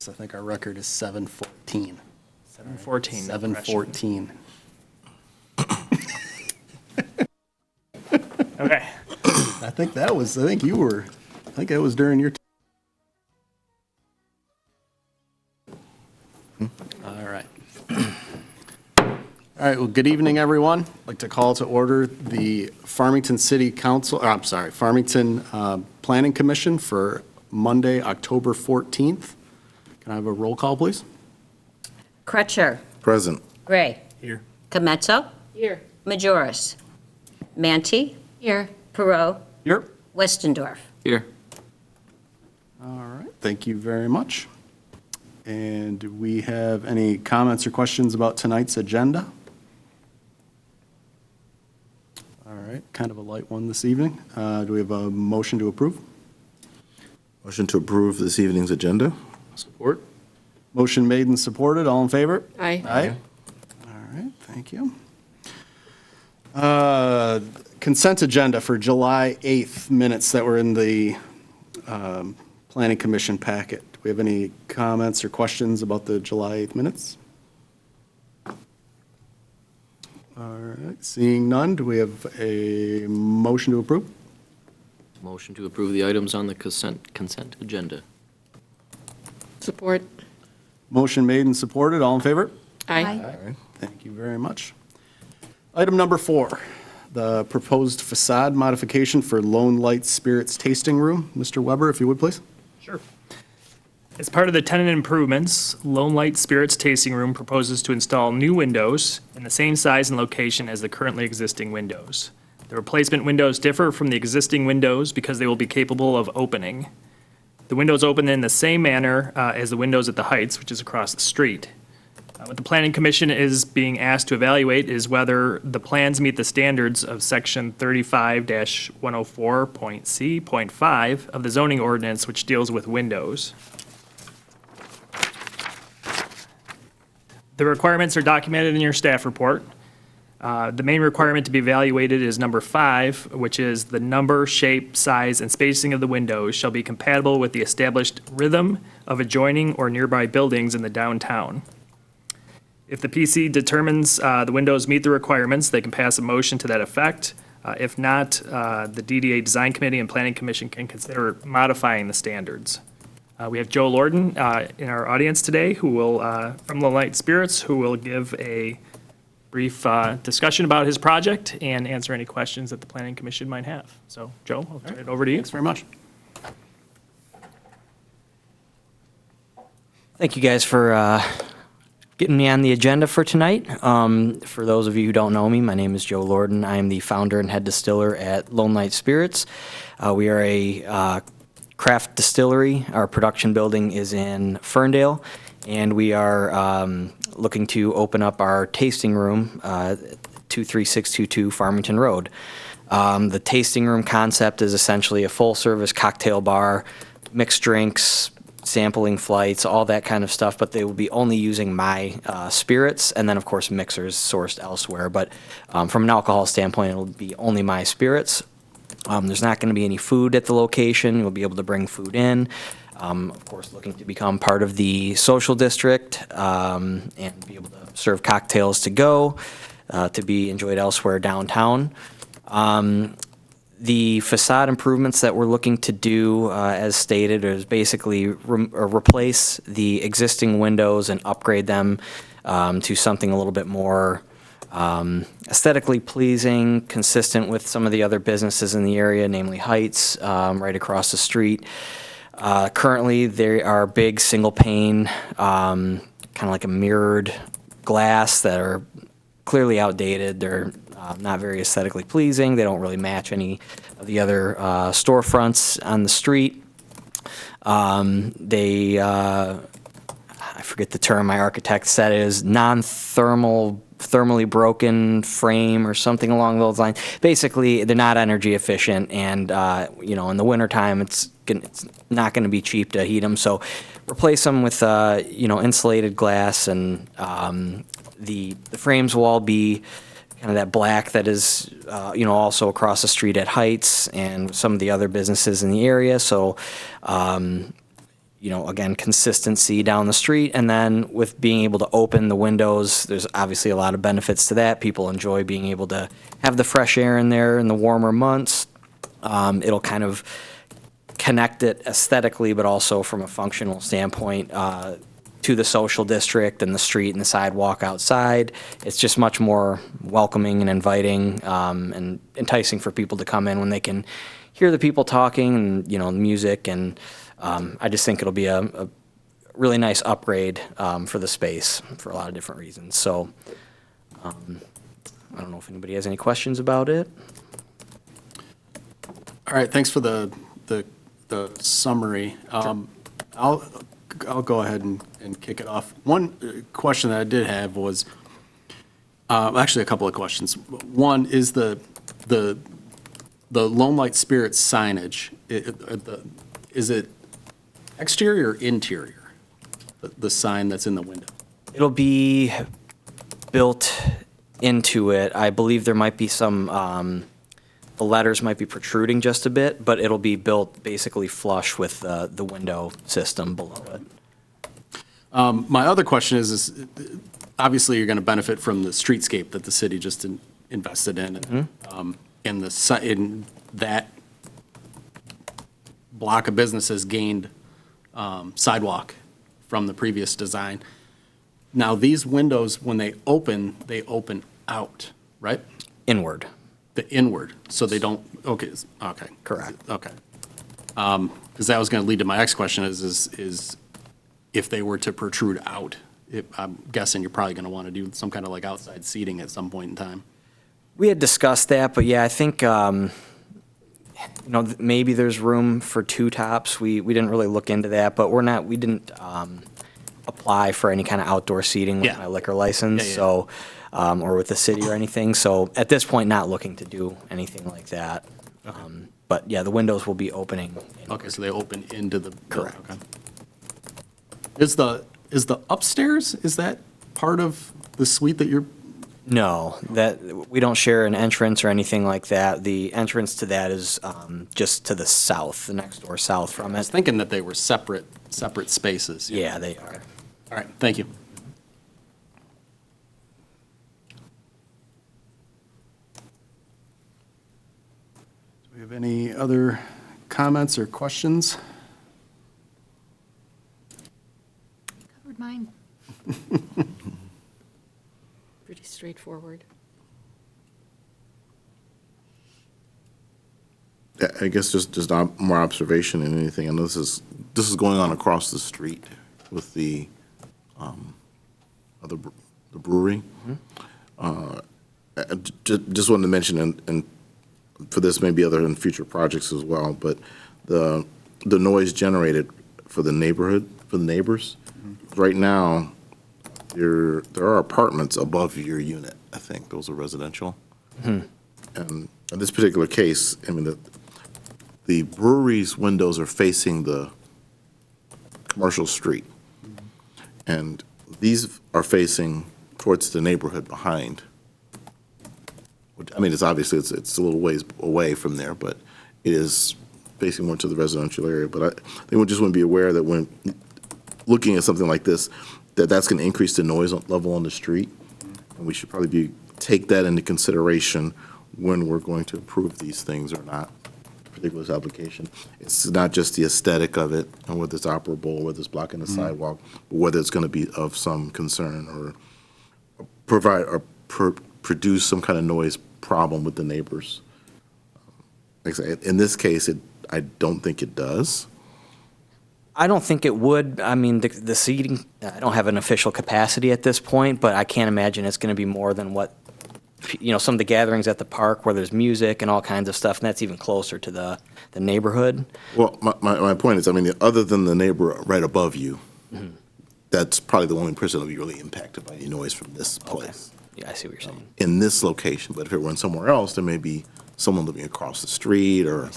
I think our record is 7:14. 7:14. 7:14. Okay. I think that was during your. All right. All right, well, good evening, everyone. I'd like to call to order the Farmington City Council, Farmington Planning Commission for Monday, October 14th. Can I have a roll call, please? Crutcher. Present. Gray. Here. Cometto. Here. Majoris. Manti. Here. Perot. Here. Westendorf. Here. All right, thank you very much. And do we have any comments or questions about tonight's agenda? All right, kind of a light one this evening. Do we have a motion to approve? Motion to approve this evening's agenda. Support. Motion made and supported. All in favor? Aye. Aye. All right, thank you. Consent agenda for July 8th minutes that were in the Planning Commission packet. Do we have any comments or questions about the July 8th minutes? All right, seeing none, do we have a motion to approve? Motion to approve the items on the consent agenda. Support. Motion made and supported. All in favor? Aye. Thank you very much. Item number 4, the proposed facade modification for Lone Light Spirits Tasting Room. Mr. Weber, if you would, please. Sure. As part of the tenant improvements, Lone Light Spirits Tasting Room proposes to install new windows in the same size and location as the currently existing windows. The replacement windows differ from the existing windows because they will be capable of opening. The windows open in the same manner as the windows at the Heights, which is across the street. What the Planning Commission is being asked to evaluate is whether the plans meet the standards of Section 35-104.c.5 of the zoning ordinance, which deals with windows. The requirements are documented in your staff report. The main requirement to be evaluated is number 5, which is the number, shape, size, and spacing of the windows shall be compatible with the established rhythm of adjoining or nearby buildings in the downtown. If the PC determines the windows meet the requirements, they can pass a motion to that effect. If not, the DDA Design Committee and Planning Commission can consider modifying the standards. We have Joe Lorden in our audience today, who will, from Lone Light Spirits, who will give a brief discussion about his project and answer any questions that the Planning Commission might have. So, Joe, I'll turn it over to you. Thanks very much. Thank you guys for getting me on the agenda for tonight. For those of you who don't know me, my name is Joe Lorden. I am the founder and head distiller at Lone Light Spirits. We are a craft distillery. Our production building is in Ferndale, and we are looking to open up our tasting room, 23622 Farmington Road. The tasting room concept is essentially a full-service cocktail bar, mixed drinks, sampling flights, all that kind of stuff, but they will be only using my spirits, and then, of course, mixers sourced elsewhere. But from an alcohol standpoint, it'll be only my spirits. There's not going to be any food at the location. You'll be able to bring food in. Of course, looking to become part of the social district and be able to serve cocktails to go, to be enjoyed elsewhere downtown. The facade improvements that we're looking to do, as stated, is basically replace the existing windows and upgrade them to something a little bit more aesthetically pleasing, consistent with some of the other businesses in the area, namely Heights, right across the street. Currently, they are big single pane, kind of like a mirrored glass that are clearly outdated. They're not very aesthetically pleasing. They don't really match any of the other storefronts on the street. I forget the term my architect said, it is thermally broken frame or something along those lines. Basically, they're not energy efficient, and in the wintertime, it's not going to be cheap to heat them. So replace them with insulated glass, and the frames will all be kind of that black that is also across the street at Heights and some of the other businesses in the area. So again, consistency down the street. And then with being able to open the windows, there's obviously a lot of benefits to that. People enjoy being able to have the fresh air in there in the warmer months. It'll kind of connect it aesthetically, but also from a functional standpoint to the social district and the street and the sidewalk outside. It's just much more welcoming and inviting and enticing for people to come in when they can hear the people talking and, music. And I just think it'll be a really nice upgrade for the space for a lot of different reasons. So I don't know if anybody has any questions about it. All right, thanks for the summary. I'll go ahead and kick it off. One question that I did have was, actually a couple of questions. One is the Lone Light Spirits signage, is it exterior or interior? The sign that's in the window? It'll be built into it. I believe there might be some, the letters might be protruding just a bit, but it'll be built basically flush with the window system below it. My other question is obviously you're going to benefit from the streetscape that the city just invested in. In that block of businesses gained sidewalk from the previous design. Now, these windows, when they open out, right? Inward. The inward, so they don't, okay, Correct. okay. Because that was going to lead to my next question is if they were to protrude out, I'm guessing you're probably going to want to do some kind of like outside seating at some point in time. We had discussed that, but yeah, I think, maybe there's room for two tops. We didn't really look into that, but we didn't apply for any kind of outdoor seating with Yeah. my liquor license, Yeah, yeah. so, or with the city or anything. So at this point, not looking to do anything like that. But yeah, the windows will be opening. Okay, so they open into the. Correct. Okay. Is the upstairs, is that part of the suite that you're, No, that, we don't share an entrance or anything like that. The entrance to that is just to the south, the next door south from I was it. thinking that they were separate spaces. Yeah, they are. All right, thank you. Do we have any other comments or questions? Covered mine. Pretty straightforward. I guess just more observation than anything. I know this is going on across the street with the brewery. Just wanted to mention, and for this, maybe other in future projects as well, but the noise generated for the neighborhood, for the neighbors. Right now, there are apartments above your unit. I think those are residential. And in this particular case, I mean, the brewery's windows are facing the commercial street. And these are facing towards the neighborhood behind. I mean, it's obviously, it's a little ways away from there, but it is facing more to the residential area. But I think we just want to be aware that when looking at something like this, that's going to increase the noise level on the street. And we should probably take that into consideration when we're going to approve these things or not, particularly this application. It's not just the aesthetic of it and whether it's operable, whether it's blocking the sidewalk, but whether it's going to be of some concern or provide or produce some kind of noise problem with the neighbors. Like I say, in this case, I don't think it does. I don't think it would. I mean, the seating, I don't have an official capacity at this point, but I can't imagine it's going to be more than what, some of the gatherings at the park where there's music and all kinds of stuff, and that's even closer to the neighborhood. Well, my point is, I mean, other than the neighbor right above you, that's probably the only person that will be really impacted by the noise from this place. Yeah, I see what you're saying. In this location, but if it were in somewhere else, there may be someone living across the street or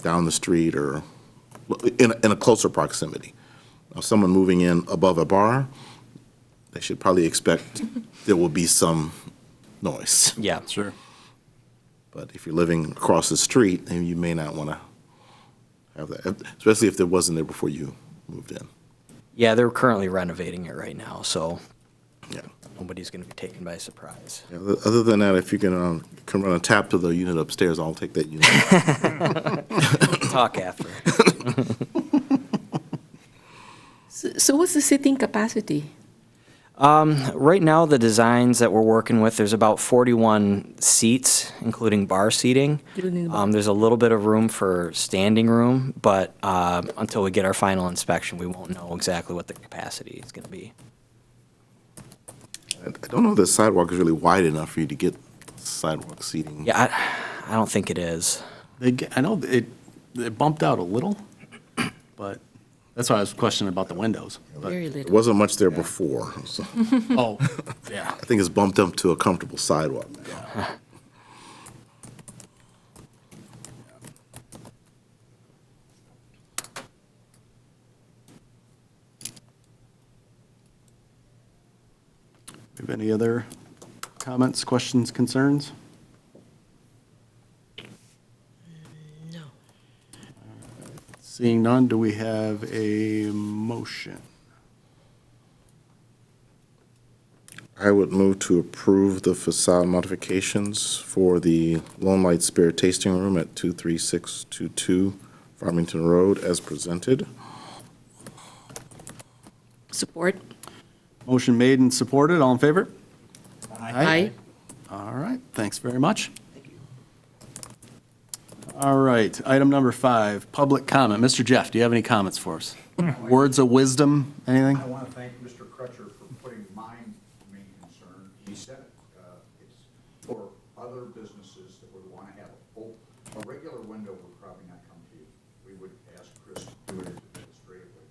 down the street or in a closer proximity. Now, someone moving in above a bar, they should probably expect there will be some noise. Yeah. Sure. But if you're living across the street, then you may not want to have that, especially if there wasn't there before you moved in. Yeah, they're currently renovating it right now, so Yeah. nobody's going to be taken by surprise. Yeah, other than that, if you can run a tap to the unit upstairs, I'll take that unit. Talk after. So what's the seating capacity? Right now, the designs that we're working with, there's about 41 seats, including bar seating. There's a little bit of room for standing room, but until we get our final inspection, we won't know exactly what the capacity is going to be. I don't know if the sidewalk is really wide enough for you to get sidewalk seating. Yeah, I don't think it is. I know it bumped out a little, but that's why I was questioning about the windows. But- Very There little. wasn't much there before, so Oh, yeah. I think it's bumped up to a comfortable sidewalk now. Have any other comments, questions, concerns? No. Seeing none, do we have a motion? I would move to approve the facade modifications for the Lone Light Spirit Tasting Room at 23622 Farmington Road as presented. Support? Motion made and supported, all in favor? Aye. All right, thanks very much. All right, item number 5, public comment. Mr. Jeff, do you have any comments for us? Words of wisdom, anything? I want to thank Mr. Crutcher for putting my main concern, he said it, it's for other businesses that would want to have a regular window would probably not come to you. We would ask Chris to do it administratively.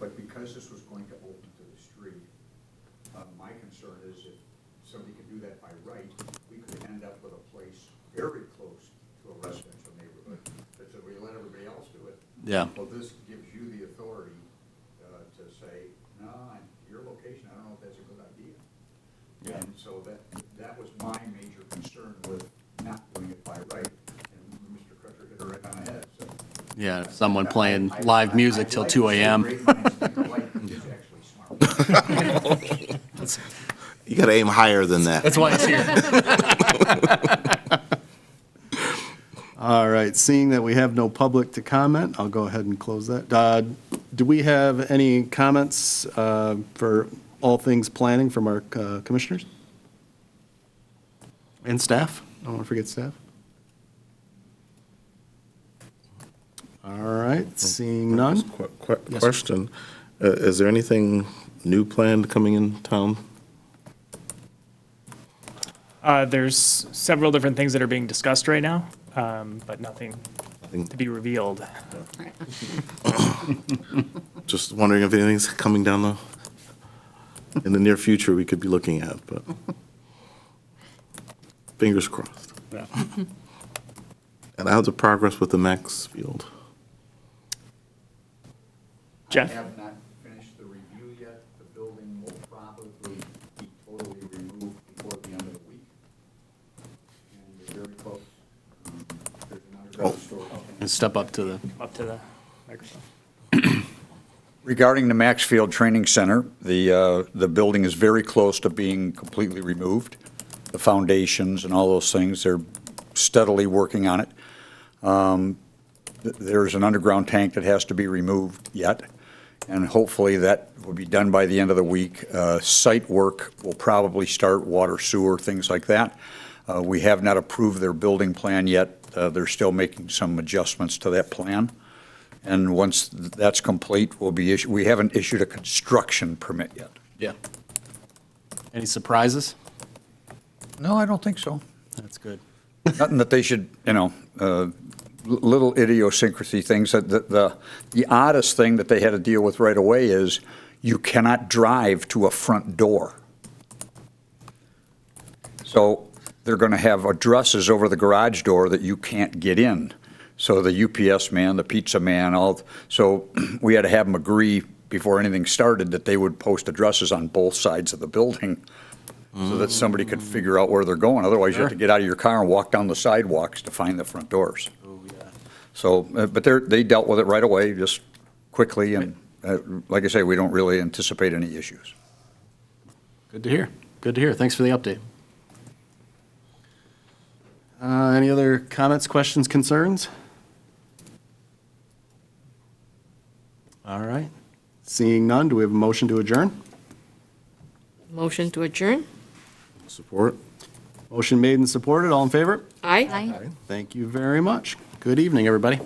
But because this was going to open to the street, my concern is if somebody could do that by right, we could end up with a place very close to a residential neighborhood. That said, we let everybody else do it. Yeah. Well, this gives you the authority to say, no, your location, I don't know if that's a good idea. And so that was my major concern with not doing it by right. And Mr. Crutcher hit it right on the head, so. Yeah, someone playing live music till 2 a.m. Great minds think alike, it's actually smart. You got to aim higher than that. That's why it's here. All right, seeing that we have no public to comment, I'll go ahead and close that. Do we have any comments for all things planning from our commissioners? And staff? I don't want to forget staff. All right, seeing none? Yes, sir. Question, is there anything new planned coming in town? There's several different things that are being discussed right now, but nothing to be revealed. Just wondering if anything's coming down in the near future we could be looking at, but fingers crossed. Yeah. And how's the progress with the Max Field? Jeff? I have not finished the review yet. The building will probably be totally removed before the end of the week. And we're very close. There's an underground storage tank. And step up to the, Up to the microphone. Regarding the Maxfield Training Center, the building is very close to being completely removed. The foundations and all those things, they're steadily working on it. There's an underground tank that has to be removed yet, and hopefully that will be done by the end of the week. Site work will probably start, water, sewer, things like that. We have not approved their building plan yet. They're still making some adjustments to that plan. And once that's complete, we haven't issued a construction permit yet. yeah. Any surprises? No, I don't think so. That's good. Nothing that they should, little idiosyncrasy things. The oddest thing that they had to deal with right away is you cannot drive to a front door. So they're going to have addresses over the garage door that you can't get in. So the UPS man, the pizza man, so we had to have them agree before anything started that they would post addresses on both sides of the building so that somebody could figure out where they're going. Otherwise, you have to get out of your car and walk down the sidewalks to find the front doors. So, but they dealt with it right away, just quickly, and like I say, we don't really anticipate any issues. Good to hear. Good to hear. Thanks for the update. Any other comments, questions, concerns? All right. Seeing none, do we have a motion to adjourn? Motion to adjourn? Support? Motion made and supported. All in favor? Aye. Aye. Thank you very much. Good evening, everybody.